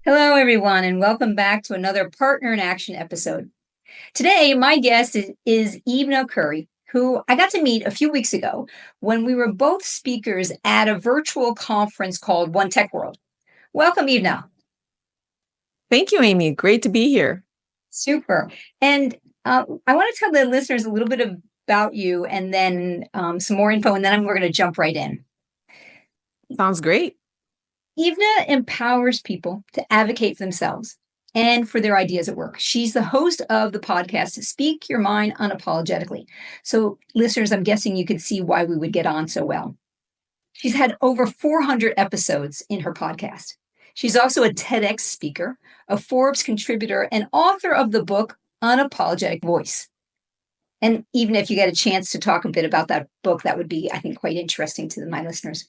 Hello, everyone, and welcome back to another Partner in Action episode. Today, my guest is Ivna Curi, who I got to meet a few weeks ago when we were both speakers at a virtual conference called One Tech World. Welcome, Ivna. Thank you, Amy. Great to be here. Super. And I want to tell the listeners a little bit about you and then some more info, and then we're going to jump right in. Sounds great. Ivna empowers people to advocate for themselves and for their ideas at work. She's the host of the podcast, Speak Your Mind Unapologetically. So, listeners, I'm guessing you could see why we would get on so well. She's had over 400 episodes in her podcast. She's also a TEDx speaker, a Forbes contributor, and author of the book, Unapologetic Voice. And even if you get a chance to talk a bit about that book, that would be, I think, quite interesting to my listeners.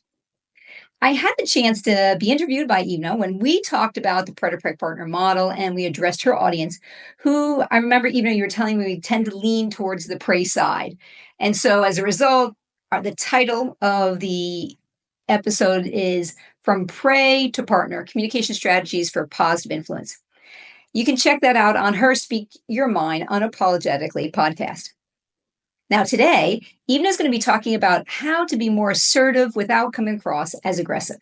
I had the chance to be interviewed by Ivna when we talked about the predator partner model and we addressed her audience, who I remember, Ivna, you were telling me we tend to lean towards the prey side. And so as a result, the title of the episode is From Prey to Partner, Communication Strategies for Positive Influence. You can check that out on her Speak Your Mind Unapologetically podcast. Now, today, Ivna is going to be talking about how to be more assertive without coming across as aggressive.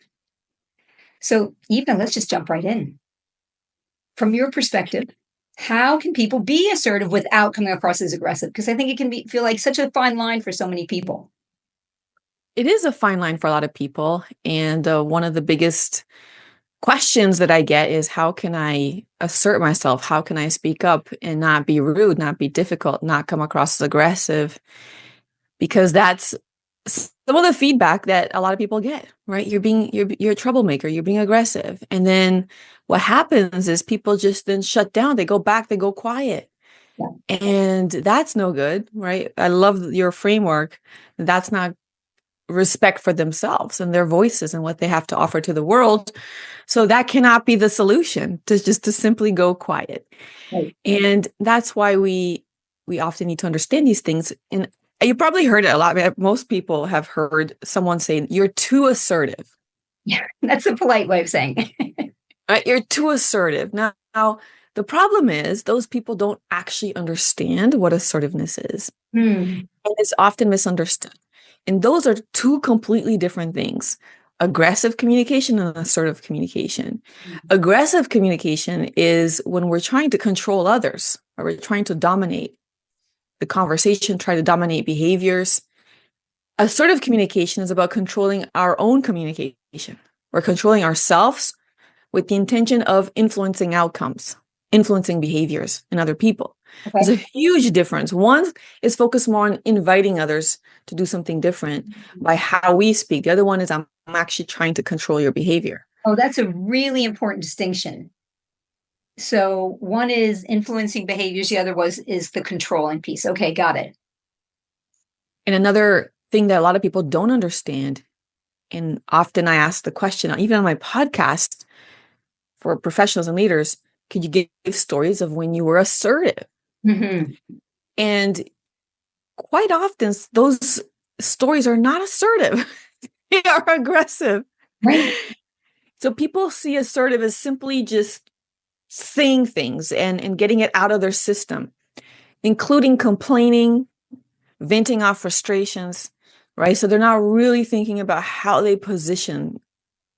So, Ivna, let's just jump right in. From your perspective, how can people be assertive without coming across as aggressive? Because I think it can feel like such a fine line for so many people. It is a fine line for a lot of people. And one of the biggest questions that I get is, how can I assert myself? How can I speak up and not be rude, not be difficult, not come across as aggressive? Because that's some of the feedback that a lot of people get, right? You're a troublemaker, you're being aggressive. And then what happens is people just then shut down. They go back, they go quiet. Yeah. And that's no good, right? I love your framework. That's not respect for themselves and their voices and what they have to offer to the world. So that cannot be the solution, to simply go quiet. Right. And that's why we often need to understand these things. And you probably heard it a lot. Most people have heard someone say, "You're too assertive." Yeah, that's a polite way of saying it. Right? You're too assertive. Now, the problem is those people don't actually understand what assertiveness is. And it's often misunderstood. And those are two completely different things: aggressive communication and assertive communication. Aggressive communication is when we're trying to control others, or we're trying to dominate the conversation, try to dominate behaviors. Assertive communication is about controlling our own communication. We're controlling ourselves with the intention of influencing outcomes, influencing behaviors in other people. Okay. There's a huge difference. One is focused more on inviting others to do something different by how we speak. The other one is, I'm actually trying to control your behavior. Oh, that's a really important distinction. So one is influencing behaviors. The other is the controlling piece. Okay, got it. And another thing that a lot of people don't understand, and often I ask the question, even on my podcast for professionals and leaders, could you give stories of when you were assertive? Mm-hmm. And quite often, those stories are not assertive. They are aggressive. Right. So people see assertive as simply just saying things and getting it out of their system, including complaining, venting off frustrations, right? So they're not really thinking about how they position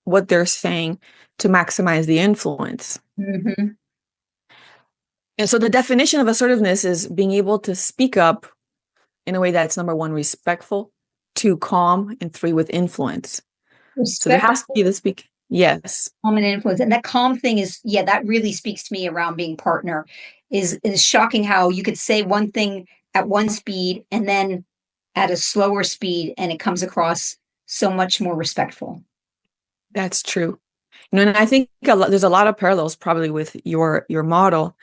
what they're saying to maximize the influence. Mm-hmm. And so the definition of assertiveness is being able to speak up in a way that's, number one, respectful, two, calm, and three, with influence. So there has to be the speak. Yes. Calm and influence. And that calm thing is, that really speaks to me around being partner. Is shocking how you could say one thing at one speed and then at a slower speed, and it comes across so much more respectful. That's true. And I think there's a lot of parallels probably with your model.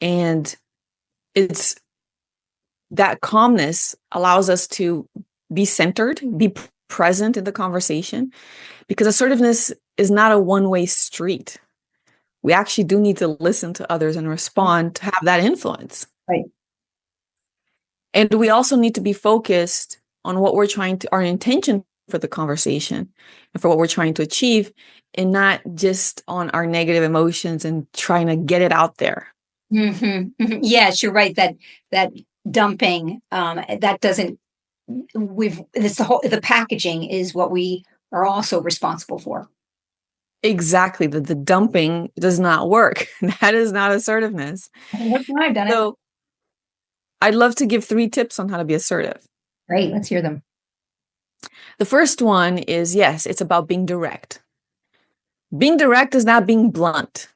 And it's that calmness allows us to be centered, be present in the conversation, because assertiveness is not a one-way street. We actually do need to listen to others and respond to have that influence. Right. And we also need to be focused on what we're our intention for the conversation and for what we're trying to achieve, and not just on our negative emotions and trying to get it out there. Yes, you're right. That dumping, that doesn't. The packaging is what we are also responsible for. Exactly. The dumping does not work. That is not assertiveness. I've done it. So I'd love to give 3 tips on how to be assertive. Great. Let's hear them. The first one is, yes, it's about being direct. Being direct is not being blunt.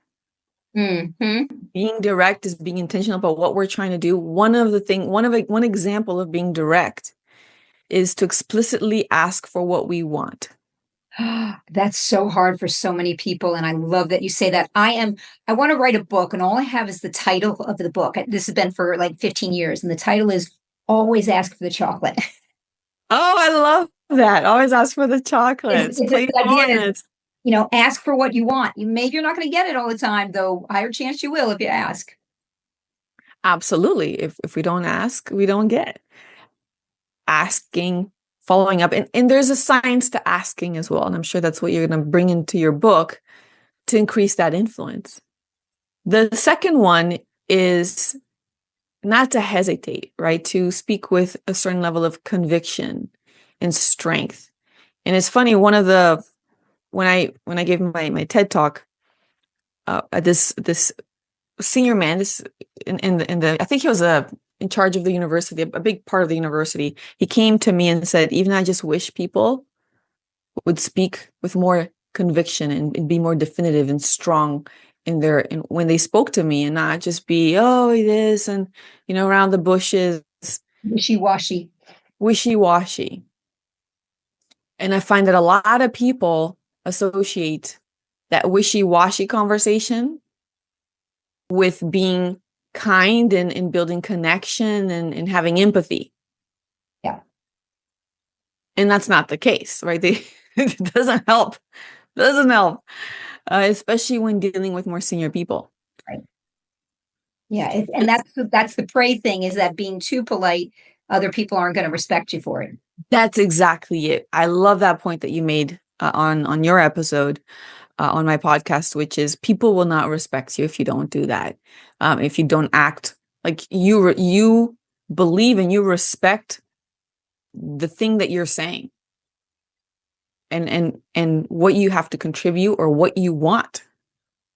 Being direct is being intentional about what we're trying to do. One example of being direct is to explicitly ask for what we want. That's so hard for so many people. And I love that you say that. I want to write a book, and all I have is the title of the book. This has been for like 15 years. And the title is Always Ask for the Chocolate. Oh, I love that. Always ask for the chocolates. Ask for what you want. Maybe you're not going to get it all the time, though. Higher chance you will if you ask. Absolutely. If we don't ask, we don't get. Asking, following up. And there's a science to asking as well. And I'm sure that's what you're going to bring into your book to increase that influence. The second one is not to hesitate, right? To speak with a certain level of conviction and strength. And it's funny, when I gave my TED talk, this senior man, I think he was in charge of the university, a big part of the university. He came to me and said, "Even I just wish people would speak with more conviction and be more definitive and strong and when they spoke to me, and not just be, oh, this and, around the bushes. Wishy-washy. And I find that a lot of people associate that wishy-washy conversation with being kind and building connection and having empathy. Yeah. And that's not the case, right? It doesn't help. Especially when dealing with more senior people. Right. Yeah. And that's the prey thing, is that being too polite, other people aren't going to respect you for it. That's exactly it. I love that point that you made on your episode on my podcast, which is people will not respect you if you don't do that. If you don't act like you believe and you respect the thing that you're saying and what you have to contribute or what you want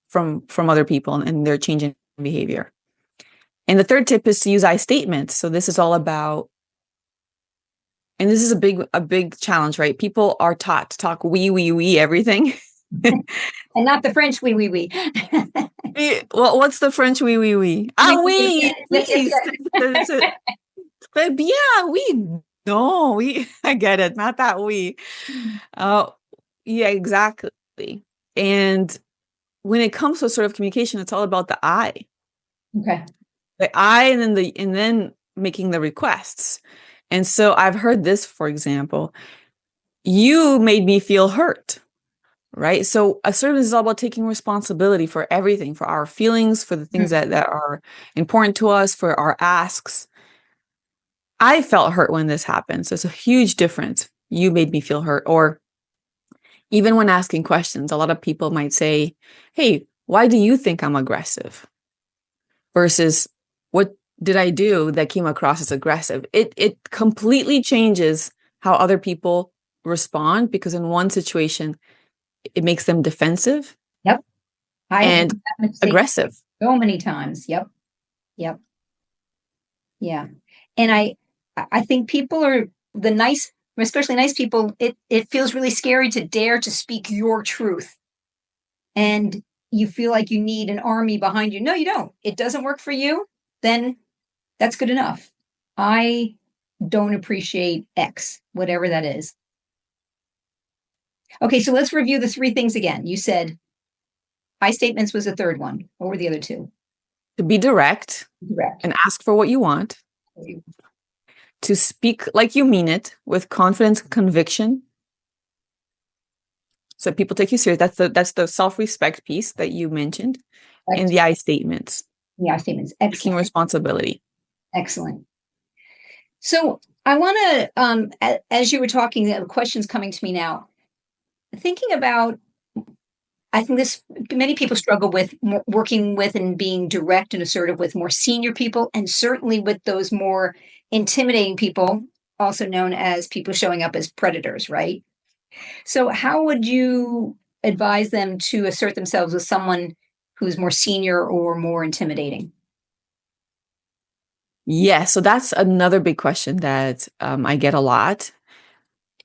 from other people and their changing behavior. And the third tip is to use I statements. So this is all about, and this is a big challenge, right? People are taught to talk we everything. And not the French we. Well, what's the French we? Ah, oui. But yeah, I get it. Not that we. Yeah, exactly. And when it comes to sort of communication, it's all about the I. Okay. The I, and then making the requests. And so I've heard this, for example, you made me feel hurt, right? So assertiveness is all about taking responsibility for everything, for our feelings, for the things that are important to us, for our asks. I felt hurt when this happened. So it's a huge difference. You made me feel hurt. Or even when asking questions, a lot of people might say, hey, why do you think I'm aggressive? Versus, what did I do that came across as aggressive? It completely changes how other people respond, because in one situation, it makes them defensive. Yep. And aggressive. So many times. Yep. Yeah. And I think people are especially nice people, it feels really scary to dare to speak your truth. And you feel like you need an army behind you. No, you don't. It doesn't work for you, then that's good enough. I don't appreciate X, whatever that is. Okay, so let's review the 3 things again. You said I statements was the third one. What were the other 2? To be direct. And ask for what you want. To speak like you mean it with confidence and conviction. So people take you serious. That's the self-respect piece that you mentioned. And the I statements. The I statements. Excellent. Taking responsibility. Excellent. So I want to, as you were talking, the questions coming to me now, thinking about, I think many people struggle with working with and being direct and assertive with more senior people, and certainly with those more intimidating people, also known as people showing up as predators, right? So, how would you advise them to assert themselves with someone who's more senior or more intimidating? Yeah, so that's another big question that I get a lot,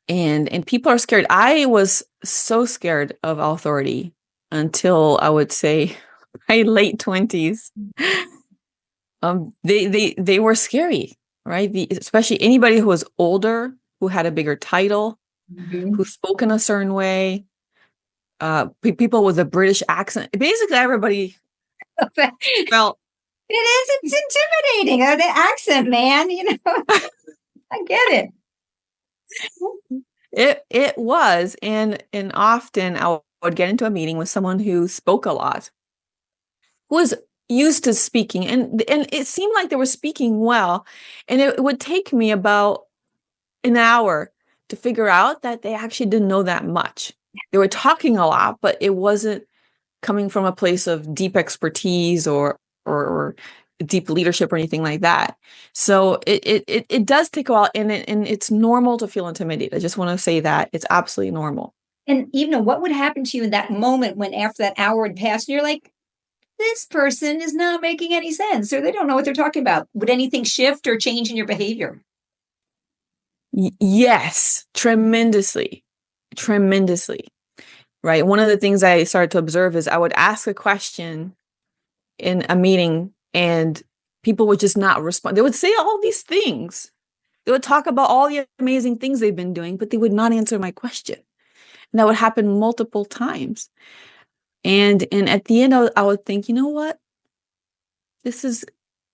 and people are scared. I was so scared of authority until I would say my late 20s. They were scary, right? Especially anybody who was older, who had a bigger title, who Mhm. spoke in a certain way, people with a British accent. Basically, everybody felt It is, it's intimidating. The accent, man, I get it. it was, and often I would get into a meeting with someone who spoke a lot, who was used to speaking, and it seemed like they were speaking well, and it would take me about an hour to figure out that they actually didn't know that much. They were talking a lot, but it wasn't coming from a place of deep expertise or deep leadership or anything like that. So it does take a while, and it's normal to feel intimidated. I just want to say that it's absolutely normal. And even what would happen to you in that moment when after that hour had passed and you're like, this person is not making any sense or they don't know what they're talking about? Would anything shift or change in your behavior? Yes, tremendously, tremendously. Right. One of the things I started to observe is I would ask a question in a meeting and people would just not respond. They would say all these things. They would talk about all the amazing things they've been doing, but they would not answer my question. And that would happen multiple times. And at the end, I would think, you know what? This is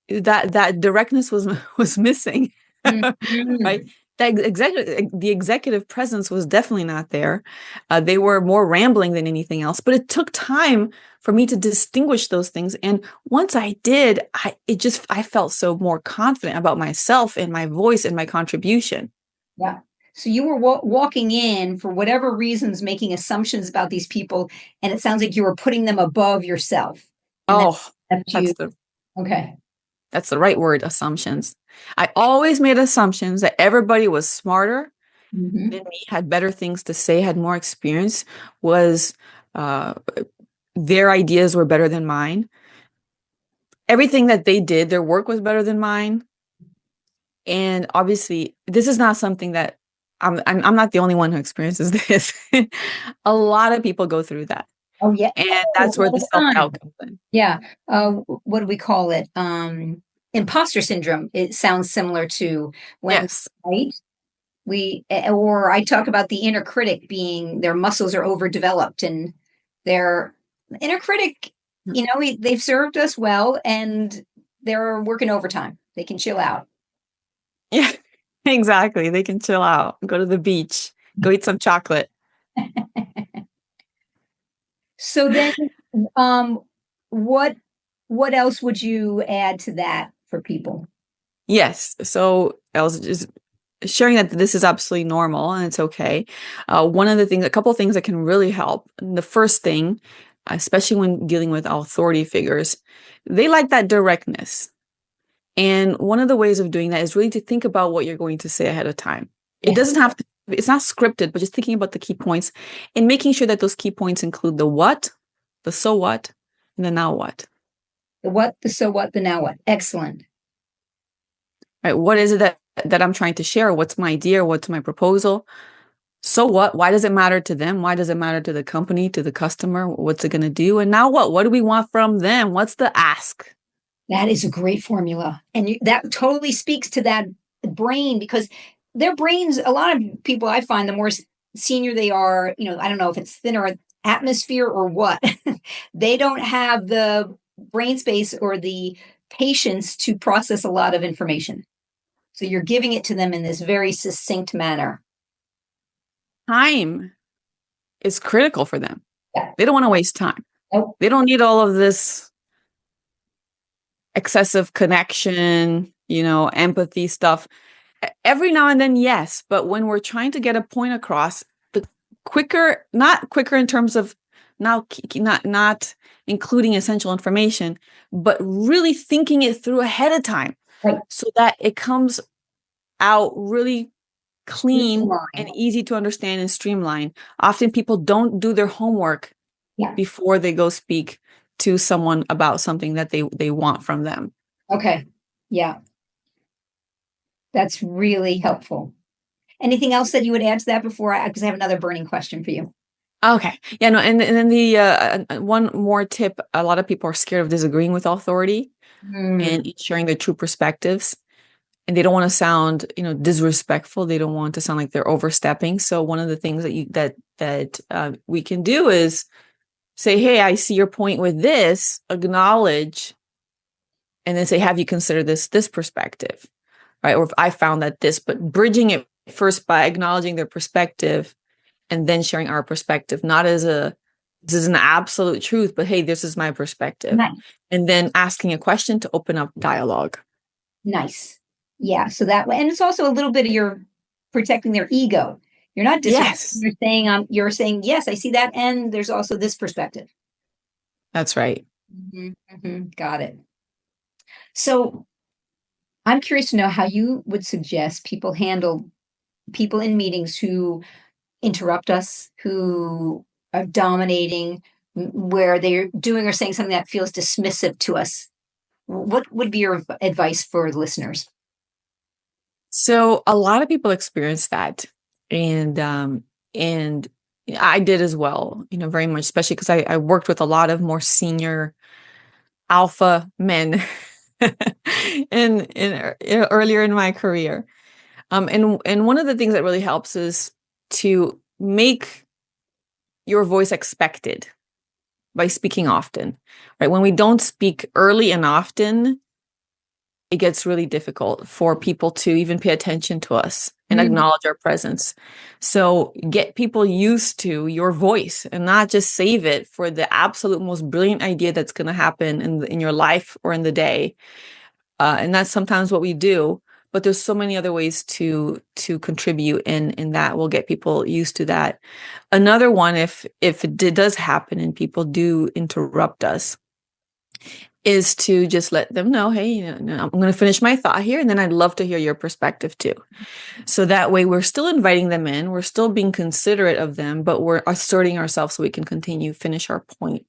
that directness was missing, right? Mhm. The executive presence was definitely not there. They were more rambling than anything else, but it took time for me to distinguish those things. And once I did, I felt so more confident about myself and my voice and my contribution. Yeah. So you were walking in for whatever reasons, making assumptions about these people, and it sounds like you were putting them above yourself, and that Oh, left you. that's the Okay. that's the right word, assumptions. I always made assumptions that everybody was smarter Hmm. than me, had better things to say, had more experience, was uh, their ideas were better than mine. Everything that they did, their work was better than mine. And obviously, this is not something that I'm not the only one who experiences this. A lot of people go through that. Oh yeah. And Oh, that's where all the the self-doubt time. comes in. Yeah. What do we call it? Imposter syndrome. It sounds similar to when, Yes. right? Or I talk about the inner critic being their muscles are overdeveloped and their inner critic, they've served us well and they're working overtime. They can chill out. Yeah, exactly. They can chill out, go to the beach, go eat some chocolate. So then, um, what what else would you add to that for people? Yes. So I was just sharing that this is absolutely normal and it's okay. One of the things, a couple of things that can really help. The first thing, especially when dealing with authority figures, they like that directness. And one of the ways of doing that is really to think about what you're going to say ahead of time. It Yes. doesn't have to, it's not scripted, but just thinking about the key points and making sure that those key points include the what, the so what, and the now what. The what, the so what, the now what. Excellent. Right? What is it that I'm trying to share? What's my idea? What's my proposal? So what? Why does it matter to them? Why does it matter to the company, to the customer? What's it going to do? And now what? What do we want from them? What's the ask? That is a great formula. And that totally speaks to that brain because their brains, a lot of people I find, the more senior they are, I don't know if it's thinner atmosphere or what, they don't have the brain space or the patience to process a lot of information. So you're giving it to them in this very succinct manner. Time is critical for them. Yeah. They don't want to waste time. Oh, They don't need all of this excessive connection, empathy stuff. every now and then, yes. But when we're trying to get a point across, the quicker, not quicker in terms of not including essential information, but really thinking it through ahead of time, Right. so that it comes out really clean and Streamline. easy to understand and streamline. Often people don't do their homework Yeah. before they go speak to someone about something that they want from them. Okay. Yeah. That's really helpful. Anything else that you would add to that before because I have another burning question for you. Okay. Yeah, no, and then the one more tip, a lot of people are scared of disagreeing with authority and sharing their true perspectives. And they don't want to sound, disrespectful. They don't want to sound like they're overstepping. So one of the things that we can do is say, "Hey, I see your point with this." Acknowledge, and then say, "Have you considered this perspective?" Right? Or if I found that this, but bridging it first by acknowledging their perspective, and then sharing our perspective, not as this is an absolute truth, but hey, this is my perspective, Nice. and then asking a question to open up dialogue. Nice. Yeah. So that way, and it's also a little bit of your protecting their ego. You're not disagreeing. Yes, You're saying, yes, I see that. And there's also this perspective. that's right. Got it. So I'm curious to know how you would suggest people handle people in meetings who interrupt us, who are dominating, where they're doing or saying something that feels dismissive to us. What would be your advice for listeners? So a lot of people experience that, and I did as well. Very much, especially because I worked with a lot of more senior alpha men earlier in my career. And one of the things that really helps is to make your voice expected by speaking often, right? When we don't speak early and often, it gets really difficult for people to even pay attention to us and acknowledge our presence. So get people used to your voice and not just save it for the absolute most brilliant idea that's going to happen in your life or in the day. And that's sometimes what we do. But there's so many other ways to contribute, and that will get people used to that. Another one, if it does happen and people do interrupt us, is to just let them know, hey, I'm going to finish my thought here, and then I'd love to hear your perspective too. So that way we're still inviting them in, we're still being considerate of them, but we're asserting ourselves so we can finish our point.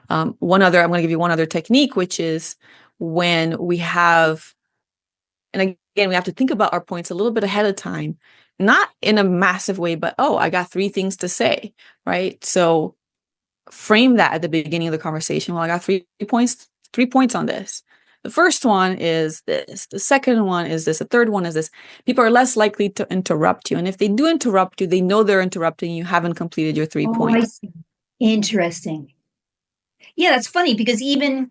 I'm going to give you one other technique, which is when we have, and again, we have to think about our points a little bit ahead of time, not in a massive way, but, I got 3 things to say, right? So frame that at the beginning of the conversation. Well, I got 3 points on this. The first one is this. The second one is this. The third one is this. People are less likely to interrupt you. And if they do interrupt you, they know they're interrupting you, haven't completed your 3 points. I see. Interesting. Yeah, that's funny because even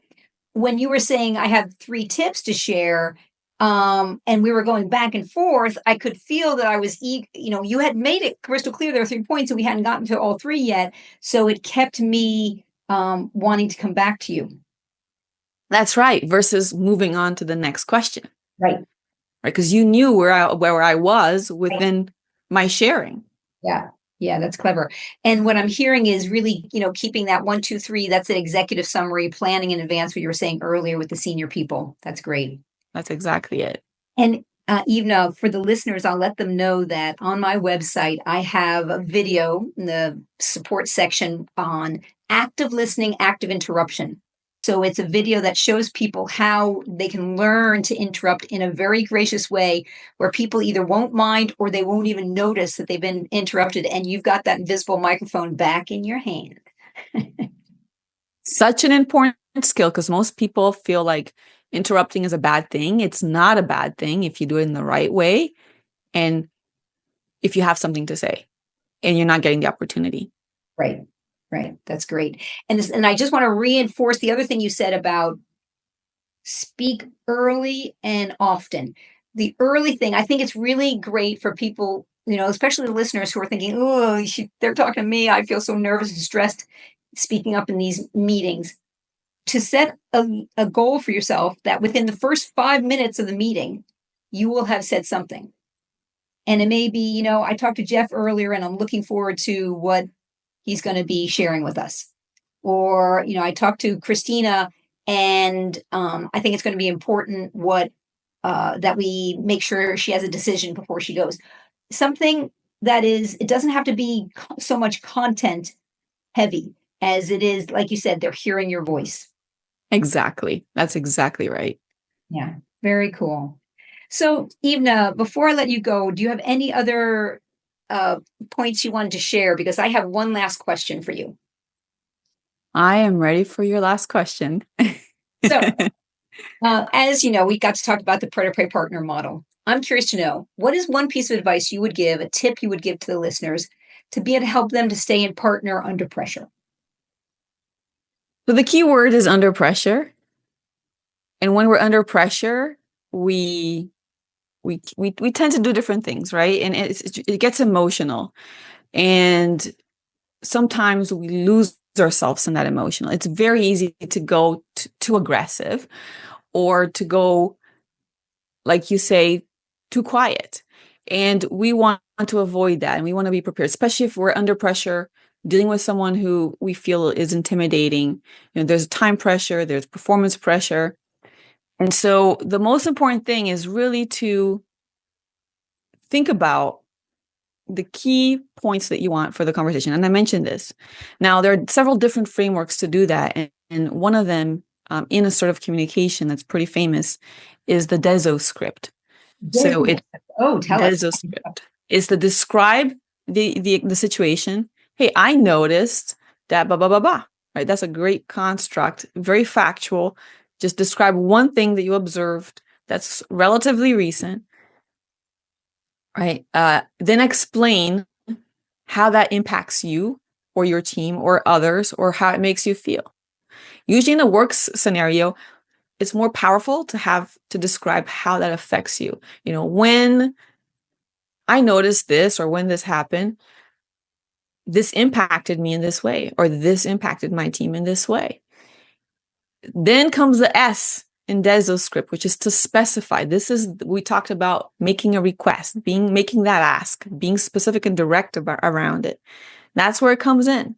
when you were saying I have 3 tips to share, and we were going back and forth, I could feel that I was, you had made it crystal clear there are 3 points and we hadn't gotten to all 3 yet. So it kept me wanting to come back to you. That's right. Versus moving on to the next question. Right. Right. Because you knew where I was within my sharing. Yeah. Yeah, that's clever. And what I'm hearing is really, keeping that 1, 2, 3, that's an executive summary, planning in advance, what you were saying earlier with the senior people. That's great. That's exactly it. And Ivna, for the listeners, I'll let them know that on my website, I have a video in the support section on active listening, active interruption. So it's a video that shows people how they can learn to interrupt in a very gracious way where people either won't mind or they won't even notice that they've been interrupted and you've got that invisible microphone back in your hand. Such an important skill because most people feel like interrupting is a bad thing. It's not a bad thing if you do it in the right way and if you have something to say and you're not getting the opportunity. Right. Right. That's great. And I just want to reinforce the other thing you said about speak early and often. The early thing, I think it's really great for people, especially the listeners who are thinking, oh, they're talking to me. I feel so nervous and stressed speaking up in these meetings. To set a goal for yourself that within the first 5 minutes of the meeting, you will have said something. And it may be, I talked to Jeff earlier and I'm looking forward to what he's going to be sharing with us. Or, I talked to Christina and I think it's going to be important that we make sure she has a decision before she goes. Something that it doesn't have to be so much content heavy as it is, like you said, they're hearing your voice. Exactly. That's exactly right. Yeah, very cool. So, Ivna, before I let you go, do you have any other points you wanted to share? Because I have one last question for you. I am ready for your last question. So, as you know, we got to talk about the predator-prey partner model. I'm curious to know, what is one piece of advice you would give, a tip you would give to the listeners to be able to help them to stay in partner under pressure? So the key word is under pressure. And when we're under pressure, we tend to do different things, right? And it gets emotional. And sometimes we lose ourselves in that emotional. It's very easy to go too aggressive or to go, like you say, too quiet. And we want to avoid that. And we want to be prepared, especially if we're under pressure, dealing with someone who we feel is intimidating. There's time pressure, there's performance pressure. And so the most important thing is really to think about the key points that you want for the conversation. And I mentioned this. Now, there are several different frameworks to do that. And one of them in assertive communication that's pretty famous is the DESO script. So tell us. DESO script is to describe the situation. Hey, I noticed that blah, blah, blah, blah. Right? That's a great construct, very factual. Just describe one thing that you observed that's relatively recent. Right. Then explain how that impacts you or your team or others or how it makes you feel. Usually in a work scenario, it's more powerful to have to describe how that affects you. When I noticed this or when this happened, this impacted me in this way, or this impacted my team in this way. Then comes the S in DESO script, which is to specify. We talked about making a request, making that ask, being specific and direct around it. That's where it comes in.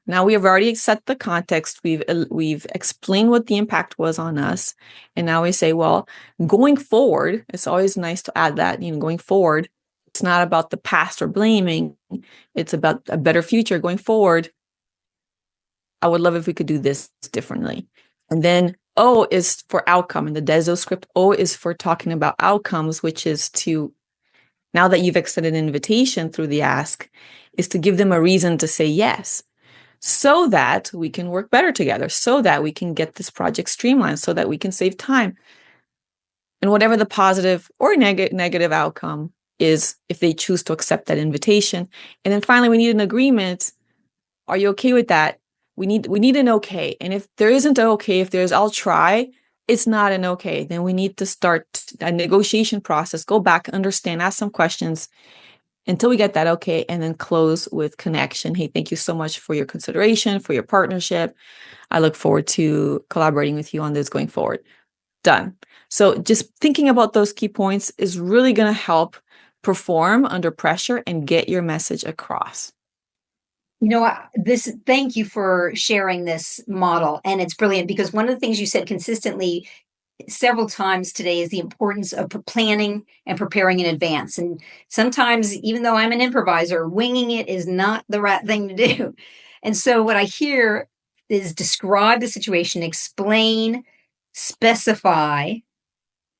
Now we have already set the context. We've explained what the impact was on us. And now we say, well, going forward, it's always nice to add that, going forward, it's not about the past or blaming. It's about a better future going forward. I would love if we could do this differently. And then O is for outcome. In the DESO script, O is for talking about outcomes, which is to, now that you've extended an invitation through the ask, is to give them a reason to say yes, so that we can work better together, so that we can get this project streamlined, so that we can save time. And whatever the positive or negative outcome is, if they choose to accept that invitation. And then finally, we need an agreement. Are you okay with that? We need an okay. And if there isn't an okay, if there's I'll try, it's not an okay. Then we need to start a negotiation process, go back, understand, ask some questions until we get that okay, and then close with connection. Hey, thank you so much for your consideration, for your partnership. I look forward to collaborating with you on this going forward. Done. So just thinking about those key points is really going to help perform under pressure and get your message across. Thank you for sharing this model. And it's brilliant because one of the things you said consistently several times today is the importance of planning and preparing in advance. And sometimes, even though I'm an improviser, winging it is not the right thing to do. And so what I hear is describe the situation, explain, specify,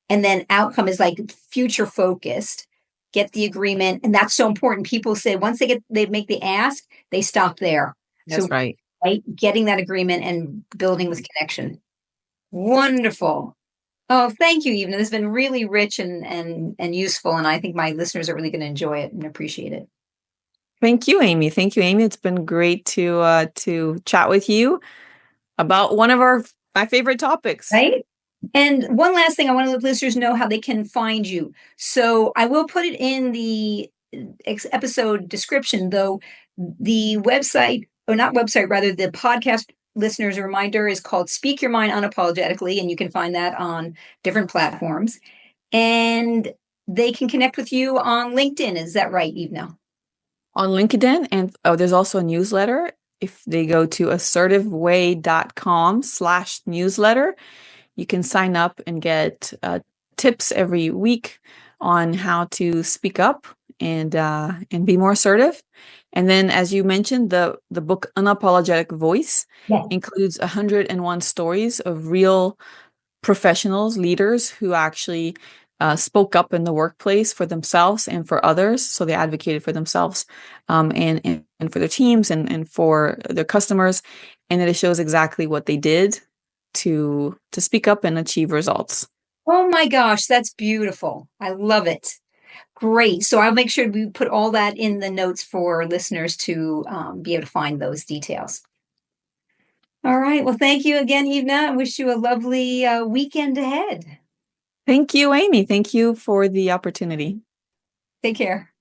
and then outcome is like future focused. Get the agreement. And that's so important. People say once they make the ask, they stop there. That's right. Getting that agreement and building this connection. Wonderful. Oh, thank you, Ivna. This has been really rich and useful. And I think my listeners are really going to enjoy it and appreciate it. Thank you, Amy. Thank you, Amy. It's been great to chat with you about one of my favorite topics. Right? And one last thing, I want to let listeners know how they can find you. So I will put it in the episode description, though the website, or not website, rather the podcast listeners, a reminder, is called Speak Your Mind Unapologetically, and you can find that on different platforms. And they can connect with you on LinkedIn. Is that right, Ivna? On LinkedIn, and there's also a newsletter. If they go to assertiveway.com/newsletter, you can sign up and get tips every week on how to speak up and be more assertive. And then, as you mentioned, the book Unapologetic Voice Yes. includes 101 stories of real professionals, leaders who actually spoke up in the workplace for themselves and for others. So they advocated for themselves and for their teams and for their customers. And then it shows exactly what they did to speak up and achieve results. Oh my gosh, that's beautiful. I love it. Great. So I'll make sure we put all that in the notes for listeners to be able to find those details. All right. Well, thank you again, Ivna. I wish you a lovely weekend ahead. Thank you, Amy. Thank you for the opportunity. Take care.